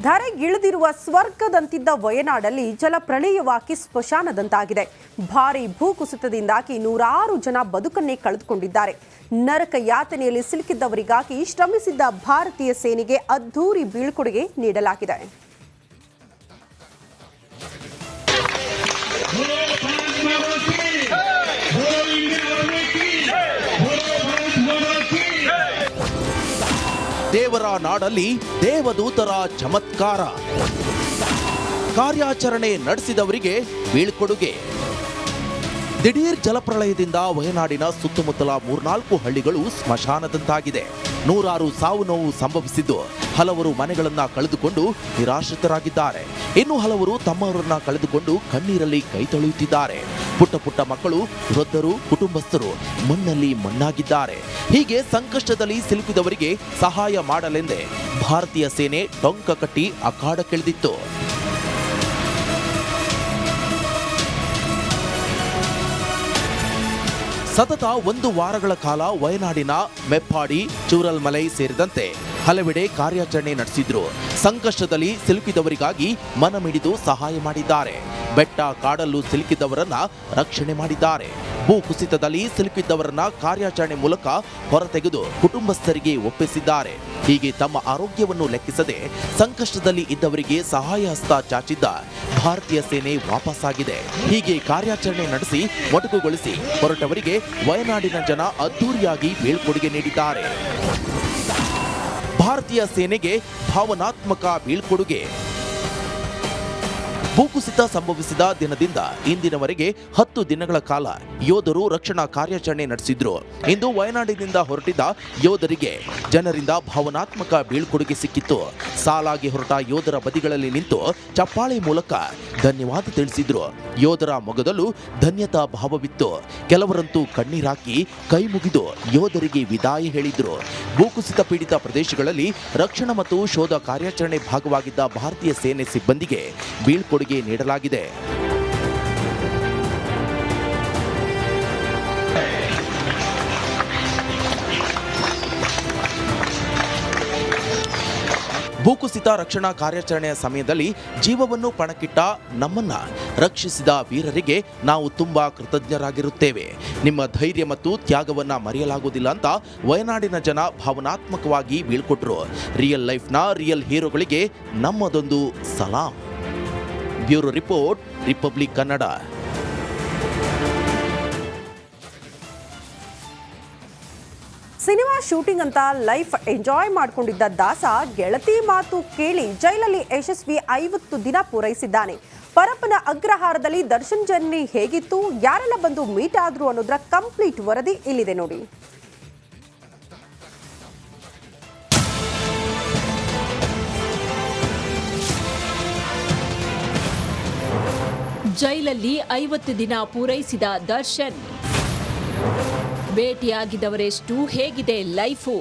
ಧರೆಗಿಳಿದಿರುವ ಸ್ವರ್ಗದಂತಿದ್ದ ವಯನಾಡಲ್ಲಿ ಜಲಪ್ರಳಯವಾಗಿ ಸ್ಮಶಾನದಂತಾಗಿದೆ. ಭಾರೀ ಭೂಕುಸಿತದಿಂದಾಗಿ ನೂರಾರು ಜನ ಬದುಕನ್ನೇ ಕಳೆದುಕೊಂಡಿದ್ದಾರೆ. ನರಕ ಯಾತನೆಯಲ್ಲಿ ಸಿಲುಕಿದ್ದವರಿಗಾಗಿ ಶ್ರಮಿಸಿದ್ದ ಭಾರತೀಯ ಸೇನೆಗೆ ಅದ್ಧೂರಿ ಬೀಳ್ಕೊಡುಗೆ ನೀಡಲಾಗಿದೆ. ದೇವರ ನಾಡಲ್ಲಿ ದೇವದೂತರ ಚಮತ್ಕಾರ. ಕಾರ್ಯಾಚರಣೆ ನಡೆಸಿದವರಿಗೆ ಬೀಳ್ಕೊಡುಗೆ. ದಿಢೀರ್ ಜಲಪ್ರಳಯದಿಂದ ವಯನಾಡಿನ ಸುತ್ತಮುತ್ತಲ 3-4 ಹಳ್ಳಿಗಳು ಸ್ಮಶಾನದಂತಾಗಿದೆ. ನೂರಾರು ಸಾವು ನೋವು ಸಂಭವಿಸಿದ್ದು ಹಲವರು ಮನೆಗಳನ್ನ ಕಳೆದುಕೊಂಡು ನಿರಾಶ್ರಿತರಾಗಿದ್ದಾರೆ. ಇನ್ನು ಹಲವರು ತಮ್ಮವರನ್ನ ಕಳೆದುಕೊಂಡು ಕಣ್ಣೀರಲ್ಲಿ ಕೈ ತೊಳೆಯುತ್ತಿದ್ದಾರೆ. ಪುಟ್ಟ ಪುಟ್ಟ ಮಕ್ಕಳು, ವೃದ್ಧರು, ಕುಟುಂಬಸ್ಥರು ಮಣ್ಣಲ್ಲಿ ಮಣ್ಣಾಗಿದ್ದಾರೆ. ಹೀಗೆ ಸಂಕಷ್ಟದಲ್ಲಿ ಸಿಲುಕಿದವರಿಗೆ ಸಹಾಯ ಮಾಡಲೆಂದೇ ಭಾರತೀಯ ಸೇನೆ ಟೊಂಕ ಕಟ್ಟಿ ಅಖಾಡಕ್ಕಿಳಿದಿತ್ತು. ಸತತ 1 ವಾರಗಳ ಕಾಲ ವಯನಾಡಿನ ಮೆಪ್ಪಾಡಿ, ಚೂರಲ್ಮಲೈ ಸೇರಿದಂತೆ ಹಲವೆಡೆ ಕಾರ್ಯಾಚರಣೆ ನಡೆಸಿದ್ರು. ಸಂಕಷ್ಟದಲ್ಲಿ ಸಿಲುಕಿದವರಿಗಾಗಿ ಮನಮಿಡಿದು ಸಹಾಯ ಮಾಡಿದ್ದಾರೆ. ಬೆಟ್ಟ ಕಾಡಲ್ಲೂ ಸಿಲುಕಿದವರನ್ನ ರಕ್ಷಣೆ ಮಾಡಿದ್ದಾರೆ. ಭೂಕುಸಿತದಲ್ಲಿ ಸಿಲುಕಿದ್ದವರನ್ನ ಕಾರ್ಯಾಚರಣೆ ಮೂಲಕ ಹೊರತೆಗೆದು ಕುಟುಂಬಸ್ಥರಿಗೆ ಒಪ್ಪಿಸಿದ್ದಾರೆ. ಹೀಗೆ ತಮ್ಮ ಆರೋಗ್ಯವನ್ನು ಲೆಕ್ಕಿಸದೆ ಸಂಕಷ್ಟದಲ್ಲಿ ಇದ್ದವರಿಗೆ ಸಹಾಯ ಹಸ್ತ ಚಾಚಿದ್ದ ಭಾರತೀಯ ಸೇನೆ ವಾಪಸ್ಸಾಗಿದೆ. ಹೀಗೆ ಕಾರ್ಯಾಚರಣೆ ನಡೆಸಿ ಮೊಟಕುಗೊಳಿಸಿ ಹೊರಟವರಿಗೆ ವಯನಾಡಿನ ಜನ ಅದ್ಧೂರಿಯಾಗಿ ಬೀಳ್ಕೊಡುಗೆ ನೀಡಿದ್ದಾರೆ. ಭಾರತೀಯ ಸೇನೆಗೆ ಭಾವನಾತ್ಮಕ ಬೀಳ್ಕೊಡುಗೆ. ಭೂಕುಸಿತ ಸಂಭವಿಸಿದ ದಿನದಿಂದ ಇಂದಿನವರೆಗೆ 10 ದಿನಗಳ ಕಾಲ ಯೋಧರು ರಕ್ಷಣಾ ಕಾರ್ಯಾಚರಣೆ ನಡೆಸಿದ್ರು. ಇಂದು ವಯನಾಡಿನಿಂದ ಹೊರಟಿದ್ದ ಯೋಧರಿಗೆ ಜನರಿಂದ ಭಾವನಾತ್ಮಕ ಬೀಳ್ಕೊಡುಗೆ ಸಿಕ್ಕಿತ್ತು. ಸಾಲಾಗಿ ಹೊರಟ ಯೋಧರ ಬದಿಗಳಲ್ಲಿ ನಿಂತು ಚಪ್ಪಾಳೆ ಮೂಲಕ ಧನ್ಯವಾದ ತಿಳಿಸಿದ್ರು. ಯೋಧರ ಮೊಗದಲ್ಲೂ ಧನ್ಯತಾ ಭಾವವಿತ್ತು. ಕೆಲವರಂತೂ ಕಣ್ಣೀರಾಕಿ ಕೈ ಮುಗಿದು ಯೋಧರಿಗೆ ವಿದಾಯ ಹೇಳಿದ್ರು. ಭೂಕುಸಿತ ಪೀಡಿತ ಪ್ರದೇಶಗಳಲ್ಲಿ ರಕ್ಷಣಾ ಮತ್ತು ಶೋಧ ಕಾರ್ಯಾಚರಣೆ ಭಾಗವಾಗಿದ್ದ ಭಾರತೀಯ ಸೇನೆ ಸಿಬ್ಬಂದಿಗೆ ಬೀಳ್ಕೊಡುಗೆ ನೀಡಲಾಗಿದೆ. ಭೂಕುಸಿತ ರಕ್ಷಣಾ ಕಾರ್ಯಾಚರಣೆಯ ಸಮಯದಲ್ಲಿ ಜೀವವನ್ನು ಪಣಕ್ಕಿಟ್ಟ ನಮ್ಮನ್ನ ರಕ್ಷಿಸಿದ ವೀರರಿಗೆ ನಾವು ತುಂಬಾ ಕೃತಜ್ಞರಾಗಿರುತ್ತೇವೆ. ನಿಮ್ಮ ಧೈರ್ಯ ಮತ್ತು ತ್ಯಾಗವನ್ನ ಮರೆಯಲಾಗುವುದಿಲ್ಲ ಅಂತ ವಯನಾಡಿನ ಜನ ಭಾವನಾತ್ಮಕವಾಗಿ ಬೀಳ್ಕೊಟ್ರು. ರಿಯಲ್ ಲೈಫ್ನ ರಿಯಲ್ ಹೀರೋಗಳಿಗೆ ನಮ್ಮದೊಂದು ಸಲಾಂ. Bureau report, Republic Kannada. Cinema shooting ಅಂತ ಲೈಫ್ ಎಂಜಾಯ್ ಮಾಡಿಕೊಂಡಿದ್ದ ದಾಸ ಗೆಳತಿ ಮಾತು ಕೇಳಿ ಜೈಲಲ್ಲಿ ಯಶಸ್ವಿ 50 ದಿನ ಪೂರೈಸಿದ್ದಾನೆ. ಪರಪ್ಪನ ಅಗ್ರಹಾರದಲ್ಲಿ ದರ್ಶನ್ ಜರ್ನಿ ಹೇಗಿತ್ತು, ಯಾರೆಲ್ಲ ಬಂದು ಮೀಟ್ ಆದ್ರು ಅನ್ನೋದರ ಕಂಪ್ಲೀಟ್ ವರದಿ ಇಲ್ಲಿದೆ ನೋಡಿ. ಜೈಲಲ್ಲಿ 50 ದಿನ ಪೂರೈಸಿದ ದರ್ಶನ್. ಭೇಟಿಯಾಗಿದ್ದವರೆಷ್ಟು, ಹೇಗಿದೆ ಲೈಫು?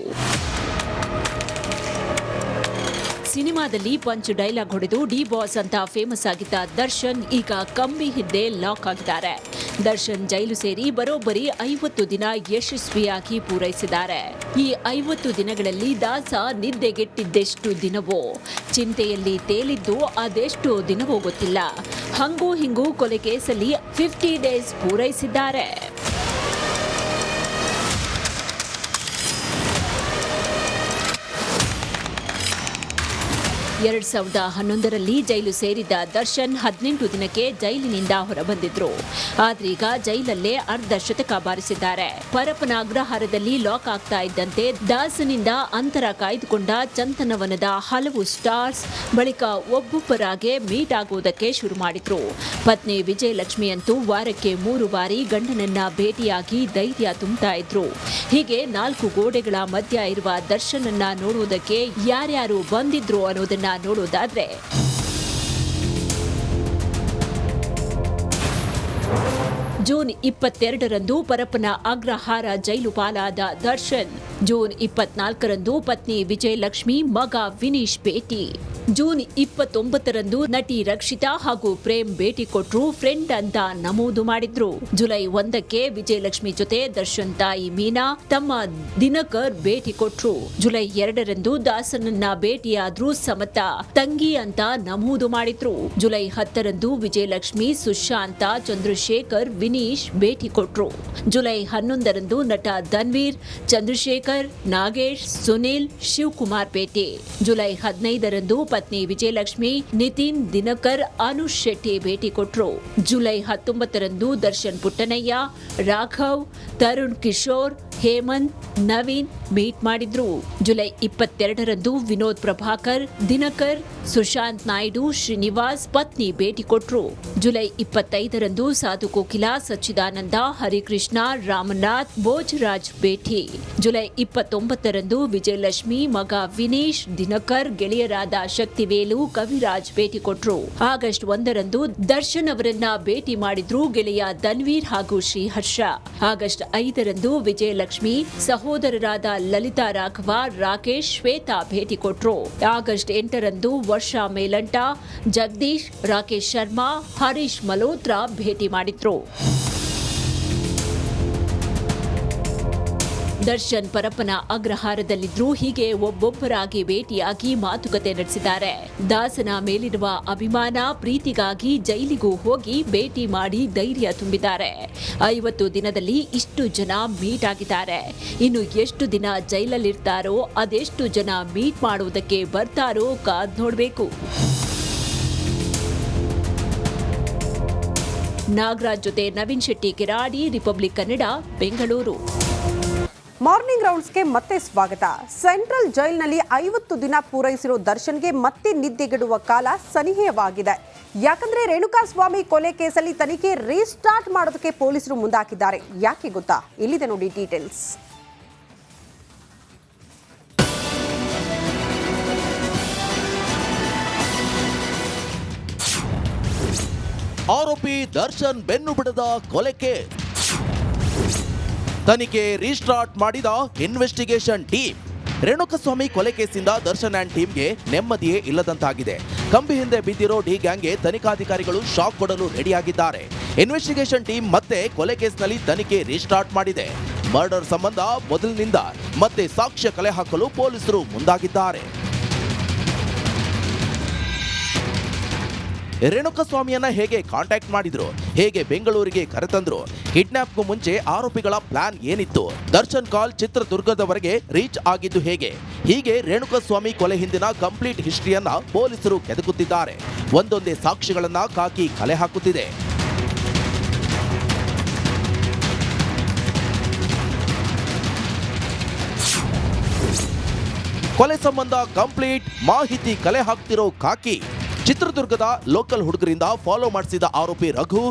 ಸಿನಿಮಾದಲ್ಲಿ ಪಂಚ್ ಡೈಲಾಗ್ ಹೊಡೆದು ಡಿ ಬಾಸ್ ಅಂತ ಫೇಮಸ್ ಆಗಿದ್ದ ದರ್ಶನ್ ಈಗ ಕಂಬಿ ಹಿಂದೆ ಲಾಕ್ ಆಗಿದ್ದಾರೆ. ದರ್ಶನ್ ಜೈಲು ಸೇರಿ ಬರೋಬ್ಬರಿ 50 ದಿನ ಯಶಸ್ವಿಯಾಗಿ ಪೂರೈಸಿದ್ದಾರೆ. ಈ 50 ದಿನಗಳಲ್ಲಿ ದಾಸ ನಿದ್ದೆಗೆಟ್ಟಿದ್ದೆಷ್ಟು ದಿನವೋ, ಚಿಂತೆಯಲ್ಲಿ ತೇಲಿದ್ದು ಅದೆಷ್ಟು ದಿನವೋ ಗೊತ್ತಿಲ್ಲ. ಹಂಗೂ ಹಿಂಗೂ ಕೊಲೆ ಕೇಸಲ್ಲಿ 50 ಡೇಸ್ ಪೂರೈಸಿದ್ದಾರೆ. 2011ರಲ್ಲಿ ಜೈಲು ಸೇರಿದ್ದ ದರ್ಶನ್ 18 ದಿನಕ್ಕೆ ಜೈಲಿನಿಂದ ಹೊರಬಂದಿದ್ರು. ಆದ್ರೀಗ ಜೈಲಲ್ಲೇ ಅರ್ಧ ಶತಕ ಬಾರಿಸಿದ್ದಾರೆ. ಪರಪ್ಪನ ಅಗ್ರಹಾರದಲ್ಲಿ ಲಾಕ್ ಆಗ್ತಾ ಇದ್ದಂತೆ ದಾಸನಿಂದ ಅಂತರ ಕಾಯ್ದುಕೊಂಡ ಚಂತನವನದ ಹಲವು ಸ್ಟಾರ್ಸ್ ಬಳಿಕ ಒಬ್ಬೊಬ್ಬರಾಗೆ ಮೀಟ್ ಆಗುವುದಕ್ಕೆ ಶುರು ಮಾಡಿದ್ರು. ಪತ್ನಿ ವಿಜಯಲಕ್ಷ್ಮಿ ಅಂತೂ ವಾರಕ್ಕೆ 3 ಬಾರಿ ಗಂಡನನ್ನ ಭೇಟಿಯಾಗಿ ಧೈರ್ಯ ತುಂಬುತ್ತಾ ಇದ್ರು. ಹೀಗೆ 4 ಗೋಡೆಗಳ ಮಧ್ಯ ಇರುವ ದರ್ಶನನ್ನ ನೋಡುವುದಕ್ಕೆ ಯಾರ್ಯಾರು ಬಂದಿದ್ರು ಅನ್ನೋದನ್ನ ನೋಡೋದಾದ್ರೆ, ಜೂನ್ 22ರಂದು ಪರಪ್ಪನ ಅಗ್ರಹಾರ ಜೈಲು ಪಾಲಾದ ದರ್ಶನ್ ಜೂನ್ 24ರಂದು ಪತ್ನಿ ವಿಜಯಲಕ್ಷ್ಮಿ, ಮಗ ವಿನೀಶ್ ಭೇಟಿ. ಜೂನ್ 29ರಂದು ನಟಿ ರಕ್ಷಿತಾ ಹಾಗೂ ಪ್ರೇಮ್ ಭೇಟಿ ಕೊಟ್ರು, ಫ್ರೆಂಡ್ ಅಂತ ನಮೂದು ಮಾಡಿದ್ರು. ಜುಲೈ 1ಕ್ಕೆ ವಿಜಯಲಕ್ಷ್ಮಿ ಜೊತೆ ದರ್ಶನ್ ತಾಯಿ ಮೀನಾ, ತಮ್ಮ ದಿನಕರ್ ಭೇಟಿ ಕೊಟ್ರು. ಜುಲೈ 2ರಂದು ದಾಸನನ್ನ ಭೇಟಿಯಾದ್ರೂ ಸಮತ ತಂಗಿ ಅಂತ ನಮೂದು ಮಾಡಿದ್ರು. ಜುಲೈ 10ರಂದು ವಿಜಯಲಕ್ಷ್ಮಿ, ಸುಶಾಂತ, ಚಂದ್ರಶೇಖರ್, ವಿನೀಶ್ ಭೇಟಿ ಕೊಟ್ರು. ಜುಲೈ 11ರಂದು ನಟ ಧನ್ವೀರ್, ಚಂದ್ರಶೇಖರ್, ನಾಗೇಶ್, ಸುನಿಲ್, ಶಿವಕುಮಾರ್ ಭೇಟಿ. ಜುಲೈ 15ರಂದು ಪತ್ನಿ ವಿಜಯಲಕ್ಷ್ಮಿ, ನಿತಿನ್, ದಿನಕರ್, ಅನುಷ್ ಶೆಟ್ಟಿ ಭೇಟಿ ಕೊಟ್ರು. ಜುಲೈ 19ರಂದು ದರ್ಶನ್ ಪುಟ್ಟನಯ್ಯ, ರಾಘವ್, ತರುಣ್ ಕಿಶೋರ್, ಹೇಮಂತ್, ನವೀನ್ ಮೀಟ್ ಮಾಡಿದ್ರು. ಜುಲೈ 22ರಂದು ವಿನೋದ್ ಪ್ರಭಾಕರ್, ದಿನಕರ್, ಸುಶಾಂತ್ ನಾಯ್ಡು, ಶ್ರೀನಿವಾಸ್ ಪತ್ನಿ ಭೇಟಿ ಕೊಟ್ರು. ಜುಲೈ 25ರಂದು ಸಾಧು ಕೋಕಿಲಾ, ಸಚ್ಚಿದಾನಂದ, ಹರಿಕೃಷ್ಣ, ರಾಮನಾಥ್, ಭೋಜರಾಜ್ ಭೇಟಿ. ಜುಲೈ 29ರಂದು ವಿಜಯಲಕ್ಷ್ಮಿ, ಮಗ ವಿನೀಶ್, ದಿನಕರ್, ಗೆಳೆಯರಾದ ಶಕ್ತಿವೇಲು, ಕವಿರಾಜ್ ಭೇಟಿ ಕೊಟ್ರು. ಆಗಸ್ಟ್ 1ರಂದು ದರ್ಶನ್ ಅವರನ್ನ ಭೇಟಿ ಮಾಡಿದ್ರು ಗೆಳೆಯ ಧನ್ವೀರ್ ಹಾಗೂ ಶ್ರೀಹರ್ಷ. ಆಗಸ್ಟ್ 5ರಂದು ವಿಜಯಲಕ್ಷ್ಮಿ ಸಹೋದರರಾದ ಲಲಿತಾ ರಾಘವ, ರಾಕೇಶ್, ಶ್ವೇತಾ ಭೇಟಿ ಕೊಟ್ರು. ಆಗಸ್ಟ್ 8ರಂದು ವರ್ಷಾ ಮೇಲಂಟ, ಜಗದೀಶ್, ರಾಕೇಶ್ ಶರ್ಮಾ, ಹರೀಶ್ ಮಲ್ಹೋತ್ರಾ ಭೇಟಿ ಮಾಡಿದ್ರು. ದರ್ಶನ್ ಪರಪ್ಪನ ಅಗ್ರಹಾರದಲ್ಲಿದ್ರು. ಹೀಗೆ ಒಬ್ಬೊಬ್ಬರಾಗಿ ಭೇಟಿಯಾಗಿ ಮಾತುಕತೆ ನಡೆಸಿದ್ದಾರೆ. ದಾಸನ ಮೇಲಿರುವ ಅಭಿಮಾನ, ಪ್ರೀತಿಗಾಗಿ ಜೈಲಿಗೂ ಹೋಗಿ ಭೇಟಿ ಮಾಡಿ ಧೈರ್ಯ ತುಂಬಿದ್ದಾರೆ. 50 ದಿನದಲ್ಲಿ ಇಷ್ಟು ಜನ ಮೀಟ್ ಆಗಿದ್ದಾರೆ. ಇನ್ನು ಎಷ್ಟು ದಿನ ಜೈಲಲ್ಲಿರ್ತಾರೋ, ಅದೆಷ್ಟು ಜನ ಮೀಟ್ ಮಾಡುವುದಕ್ಕೆ ಬರ್ತಾರೋ ಕಾದ್ ನೋಡ್ಬೇಕು. ನಾಗರಾಜ್ ಜೊತೆ ನವೀನ್ ಶೆಟ್ಟಿ, ಕಿರಾಡಿ, ರಿಪಬ್ಲಿಕ್ ಕನ್ನಡ, ಬೆಂಗಳೂರು. ಮಾರ್ನಿಂಗ್ ರೌಂಡ್ಸ್ಗೆ ಮತ್ತೆ ಸ್ವಾಗತ. ಸೆಂಟ್ರಲ್ ಜೈಲ್ನಲ್ಲಿ 50 ದಿನ ಪೂರೈಸಿರೋ ದರ್ಶನ್ಗೆ ಮತ್ತೆ ನಿದ್ದೆಗೆಡುವ ಕಾಲ ಸನಿಹವಾಗಿದೆ. ಯಾಕಂದ್ರೆ ರೇಣುಕಾಸ್ವಾಮಿ ಕೊಲೆ ಕೇಸಲ್ಲಿ ತನಿಖೆ ರೀಸ್ಟಾರ್ಟ್ ಮಾಡೋದಕ್ಕೆ ಪೊಲೀಸರು ಮುಂದಾಕಿದ್ದಾರೆ. ಯಾಕೆ ಗೊತ್ತಾ? ಇಲ್ಲಿದೆ ನೋಡಿ ಡೀಟೇಲ್ಸ್. ಆರೋಪಿ ದರ್ಶನ್ ಬೆನ್ನು ಬಿಡದ ಕೊಲೆ ಕೇಸ್, ತನಿಖೆ ರೀಸ್ಟಾರ್ಟ್ ಮಾಡಿದ ಇನ್ವೆಸ್ಟಿಗೇಷನ್ ಟೀಮ್. ರೇಣುಕಸ್ವಾಮಿ ಕೊಲೆ ಕೇಸಿಂದ ದರ್ಶನ್ ಅಂಡ್ ಟೀಮ್ಗೆ ನೆಮ್ಮದಿಯೇ ಇಲ್ಲದಂತಾಗಿದೆ. ಕಂಬಿ ಹಿಂದೆ ಬಿದ್ದಿರೋ ಡಿ ಗ್ಯಾಂಗ್ಗೆ ತನಿಖಾಧಿಕಾರಿಗಳು ಶಾಕ್ ಕೊಡಲು ರೆಡಿಯಾಗಿದ್ದಾರೆ. ಇನ್ವೆಸ್ಟಿಗೇಷನ್ ಟೀಮ್ ಮತ್ತೆ ಕೊಲೆ ಕೇಸ್ನಲ್ಲಿ ತನಿಖೆ ರೀಸ್ಟಾರ್ಟ್ ಮಾಡಿದೆ. ಮರ್ಡರ್ ಸಂಬಂಧ ಮೊದಲಿನಿಂದ ಮತ್ತೆ ಸಾಕ್ಷ್ಯ ಕಲೆ ಹಾಕಲು ಪೊಲೀಸರು ಮುಂದಾಗಿದ್ದಾರೆ. ರೇಣುಕಸ್ವಾಮಿಯನ್ನ ಹೇಗೆ ಕಾಂಟ್ಯಾಕ್ಟ್ ಮಾಡಿದ್ರು, ಹೇಗೆ ಬೆಂಗಳೂರಿಗೆ ಕರೆತಂದ್ರು, ಕಿಡ್ನಾಪ್ಗೂ ಮುಂಚೆ ಆರೋಪಿಗಳ ಪ್ಲಾನ್ ಏನಿತ್ತು, ದರ್ಶನ್ ಕಾಲ್ ಚಿತ್ರದುರ್ಗದವರೆಗೆ ರೀಚ್ ಆಗಿದ್ದು ಹೇಗೆ, ಹೀಗೆ ರೇಣುಕಸ್ವಾಮಿ ಕೊಲೆ ಹಿಂದಿನ ಕಂಪ್ಲೀಟ್ ಹಿಸ್ಟ್ರಿಯನ್ನ ಪೊಲೀಸರು ಕೆದಕುತ್ತಿದ್ದಾರೆ. ಒಂದೊಂದೇ ಸಾಕ್ಷಿಗಳನ್ನ ಕಾಕಿ ಕಲೆ ಹಾಕುತ್ತಿದೆ. ಕೊಲೆ ಸಂಬಂಧ ಕಂಪ್ಲೀಟ್ ಮಾಹಿತಿ ಕಲೆ ಹಾಕ್ತಿರೋ ಕಾಕಿ. ಚಿತ್ರದುರ್ಗದ ಲೋಕಲ್ ಹುಡುಗರಿಂದ ಫಾಲೋ ಮಾಡಿಸಿದ ಆರೋಪಿ ರಘು